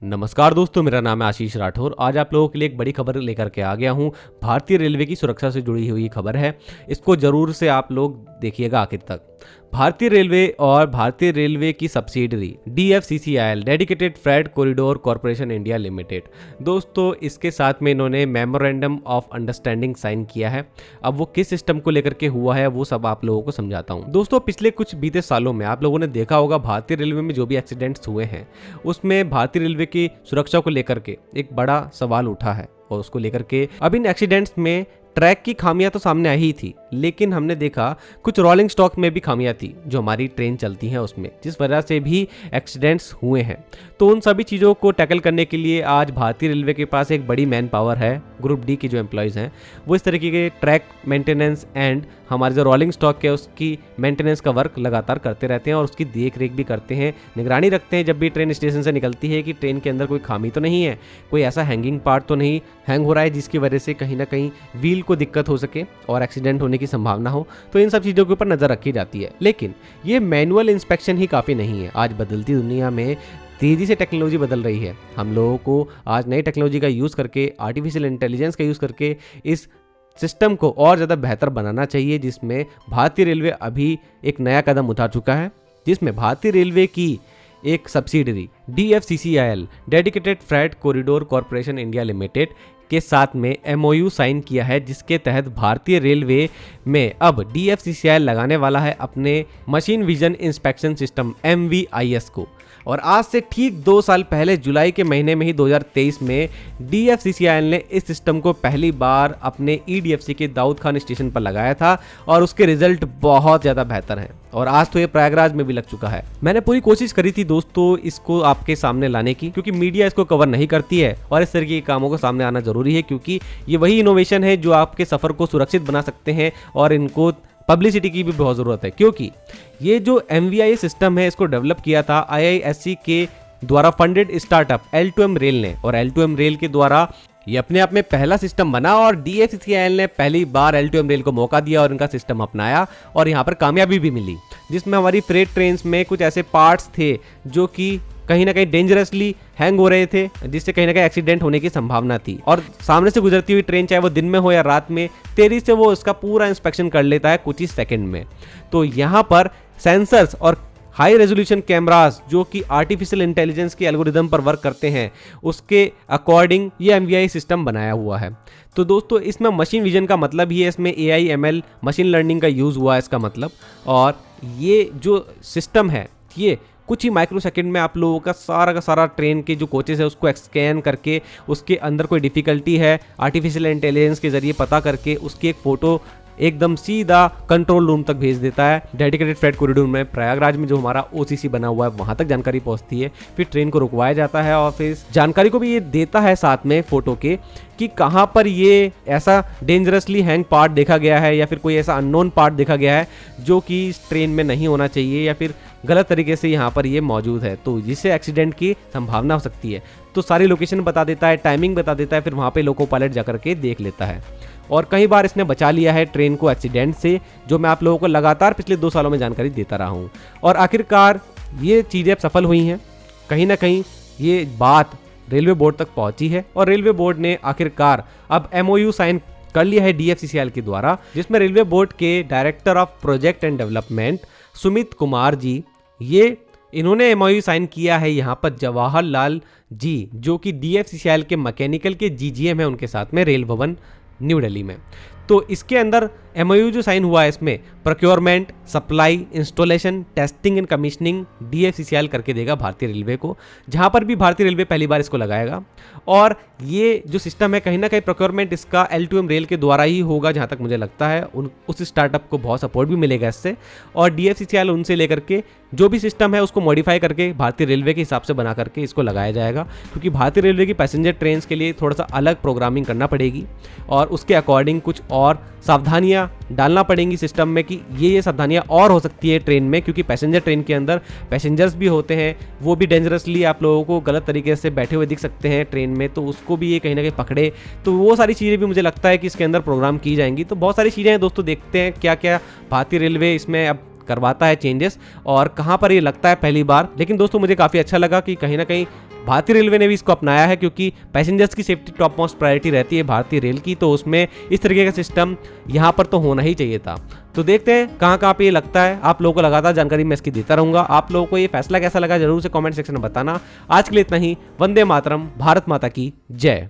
नमस्कार दोस्तों, मेरा नाम है आशीष राठौर। आज आप लोगों के लिए एक बड़ी खबर लेकर के आ गया हूं। भारतीय रेलवे की सुरक्षा से जुड़ी हुई खबर है। इसको जरूर से आप लोग देखिएगा आखिर तक। भारतीय रेलवे और भारतीय रेलवे की subsidiary DFCCIL dedicated freight corridor corporation India limited, दोस्तों इसके साथ में इन्होंने मेमोरेंडम ऑफ अंडरस्टैंडिंग साइन किया है। अब वो किस सिस्टम को लेकर के हुआ है वो सब आप लोगों को समझाता हूँ। दोस्तों पिछले कुछ बीते सालों में आप लोगों ने देखा होगा भारतीय रेलवे में जो भी एक्सीडेंट्स हुए हैं उसमें भारतीय रेलवे की सुरक्षा को लेकर के एक बड़ा सवाल उठा है। और उसको लेकर के अब इन एक्सीडेंट्स में ट्रैक की खामियां तो सामने आई ही थी, लेकिन हमने देखा कुछ रोलिंग स्टॉक में भी खामियां थी जो हमारी ट्रेन चलती हैं उसमें, जिस वजह से भी एक्सीडेंट्स हुए हैं। तो उन सभी चीज़ों को टैकल करने के लिए आज भारतीय रेलवे के पास एक बड़ी मैन पावर है। ग्रुप डी के जो एम्प्लॉयज़ हैं वो इस तरीके के ट्रैक मेंटेनेंस एंड हमारे जो रोलिंग स्टॉक है उसकी मेंटेनेंस का वर्क लगातार करते रहते हैं और उसकी देख रेख भी करते हैं, निगरानी रखते हैं जब भी ट्रेन स्टेशन से निकलती है कि ट्रेन के अंदर कोई खामी तो नहीं है, कोई ऐसा हैंगिंग पार्ट तो नहीं हैंग हो रहा है जिसकी वजह से कहीं ना कहीं व्हील को दिक्कत हो सके और एक्सीडेंट होने की संभावना हो। तो इन सब चीज़ों के ऊपर नज़र रखी जाती है। लेकिन ये मैनुअल इंस्पेक्शन ही काफ़ी नहीं है। आज बदलती दुनिया में तेज़ी से टेक्नोलॉजी बदल रही है। हम लोगों को आज नई टेक्नोलॉजी का यूज़ करके, आर्टिफिशियल इंटेलिजेंस का यूज़ करके इस सिस्टम को और ज़्यादा बेहतर बनाना चाहिए, जिसमें भारतीय रेलवे अभी एक नया कदम उठा चुका है, जिसमें भारतीय रेलवे की एक subsidiary DFCCIL dedicated freight corridor corporation India limited के साथ में MOU साइन किया है, जिसके तहत भारतीय रेलवे में अब DFCCIL लगाने वाला है अपने machine vision inspection system MVIS को। और आज से ठीक 2 साल पहले जुलाई के महीने में ही 2023 में DFCCIL ने इस सिस्टम को पहली बार अपने EDFC के दाऊद खान स्टेशन पर लगाया था और उसके रिजल्ट बहुत ज़्यादा बेहतर हैं और आज तो ये प्रयागराज में भी लग चुका है। मैंने पूरी कोशिश करी थी दोस्तों इसको आपके सामने लाने की, क्योंकि मीडिया इसको कवर नहीं करती है और इस तरीके के कामों को सामने आना जरूरी है, क्योंकि ये वही इनोवेशन है जो आपके सफ़र को सुरक्षित बना सकते हैं और इनको पब्लिसिटी की भी बहुत ज़रूरत है। क्योंकि ये जो MVI सिस्टम है इसको डेवलप किया था IISc के द्वारा फंडेड स्टार्टअप L2M रेल ने, और L2M रेल के द्वारा ये अपने आप में पहला सिस्टम बना और DFCCIL ने पहली बार L2M रेल को मौका दिया और इनका सिस्टम अपनाया और यहाँ पर कामयाबी भी मिली, जिसमें हमारी फ्रेट ट्रेन्स में कुछ ऐसे पार्ट्स थे जो कि कहीं ना कहीं डेंजरसली हैंग हो रहे थे, जिससे कहीं ना कहीं एक्सीडेंट होने की संभावना थी। और सामने से गुजरती हुई ट्रेन चाहे वो दिन में हो या रात में, तेजी से वो उसका पूरा इंस्पेक्शन कर लेता है कुछ ही सेकंड में। तो यहाँ पर सेंसर्स और हाई रेजोल्यूशन कैमरास जो कि आर्टिफिशियल इंटेलिजेंस के एल्गोरिदम पर वर्क करते हैं उसके अकॉर्डिंग ये MVI सिस्टम बनाया हुआ है। तो दोस्तों इसमें मशीन विजन का मतलब ही है, इसमें AI ML मशीन लर्निंग का यूज़ हुआ है इसका मतलब। और ये जो सिस्टम है ये कुछ ही माइक्रो सेकंड में आप लोगों का सारा ट्रेन के जो कोचेस है उसको स्कैन करके उसके अंदर कोई डिफ़िकल्टी है आर्टिफिशियल इंटेलिजेंस के ज़रिए पता करके उसकी एक फ़ोटो एकदम सीधा कंट्रोल रूम तक भेज देता है। डेडिकेटेड फ्रेट कॉरिडोर में प्रयागराज में जो हमारा OCC बना हुआ है वहाँ तक जानकारी पहुँचती है, फिर ट्रेन को रुकवाया जाता है और फिर जानकारी को भी ये देता है साथ में फ़ोटो के कि कहाँ पर ये ऐसा डेंजरसली हैंग पार्ट देखा गया है या फिर कोई ऐसा अननोन पार्ट देखा गया है जो कि इस ट्रेन में नहीं होना चाहिए या फिर गलत तरीके से यहाँ पर ये मौजूद है, तो जिससे एक्सीडेंट की संभावना हो सकती है। तो सारी लोकेशन बता देता है, टाइमिंग बता देता है, फिर वहाँ पे लोको पायलट जा करके देख लेता है। और कई बार इसने बचा लिया है ट्रेन को एक्सीडेंट से, जो मैं आप लोगों को लगातार पिछले 2 सालों में जानकारी देता रहा हूँ। और आखिरकार ये चीज़ें अब सफल हुई हैं। कहीं ना कहीं ये बात रेलवे बोर्ड तक पहुँची है और रेलवे बोर्ड ने आखिरकार अब MOU साइन कर लिया है DFCCIL के द्वारा, जिसमें रेलवे बोर्ड के director of project and development Sumit Kumar ji इन्होंने MOU साइन किया है यहाँ पर जवाहरलाल जी, जो कि DFCCIL के मैकेनिकल के GGM है उनके साथ में रेल भवन न्यू दिल्ली में। तो इसके अंदर MOU जो साइन हुआ है इसमें procurement, supply, installation, testing and commissioning DFCCIL करके देगा भारतीय रेलवे को, जहां पर भी भारतीय रेलवे पहली बार इसको लगाएगा। और ये जो सिस्टम है कहीं ना कहीं प्रोक्योरमेंट इसका L2M रेल के द्वारा ही होगा, जहां तक मुझे लगता है। उस स्टार्टअप को बहुत सपोर्ट भी मिलेगा इससे, और DFCCIL उनसे लेकर के जो भी सिस्टम है उसको मॉडिफाई करके भारतीय रेलवे के हिसाब से बना करके इसको लगाया जाएगा, क्योंकि भारतीय रेलवे की पैसेंजर ट्रेन के लिए थोड़ा सा अलग प्रोग्रामिंग करना पड़ेगी और उसके अकॉर्डिंग कुछ और सावधानियां डालना पड़ेंगी सिस्टम में कि ये सावधानियां और हो सकती है ट्रेन में, क्योंकि पैसेंजर ट्रेन के अंदर पैसेंजर्स भी होते हैं, वो भी डेंजरसली आप लोगों को गलत तरीके से बैठे हुए दिख सकते हैं ट्रेन में, तो उसको भी ये कहीं ना कहीं पकड़े। तो वो सारी चीज़ें भी मुझे लगता है कि इसके अंदर प्रोग्राम की जाएंगी। तो बहुत सारी चीज़ें हैं दोस्तों, देखते हैं क्या क्या भारतीय रेलवे इसमें अब करवाता है चेंजेस, और कहाँ पर ये लगता है पहली बार। लेकिन दोस्तों मुझे काफ़ी अच्छा लगा कि कहीं ना कहीं भारतीय रेलवे ने भी इसको अपनाया है, क्योंकि पैसेंजर्स की सेफ्टी टॉप मोस्ट प्रायोरिटी रहती है भारतीय रेल की, तो उसमें इस तरीके का सिस्टम यहाँ पर तो होना ही चाहिए था। तो देखते हैं कहाँ कहाँ पे ये लगता है। आप लोगों को लगातार जानकारी मैं इसकी देता रहूंगा। आप लोगों को ये फैसला कैसा लगा जरूर से कमेंट सेक्शन में बताना। आज के लिए इतना ही। वंदे मातरम, भारत माता की जय।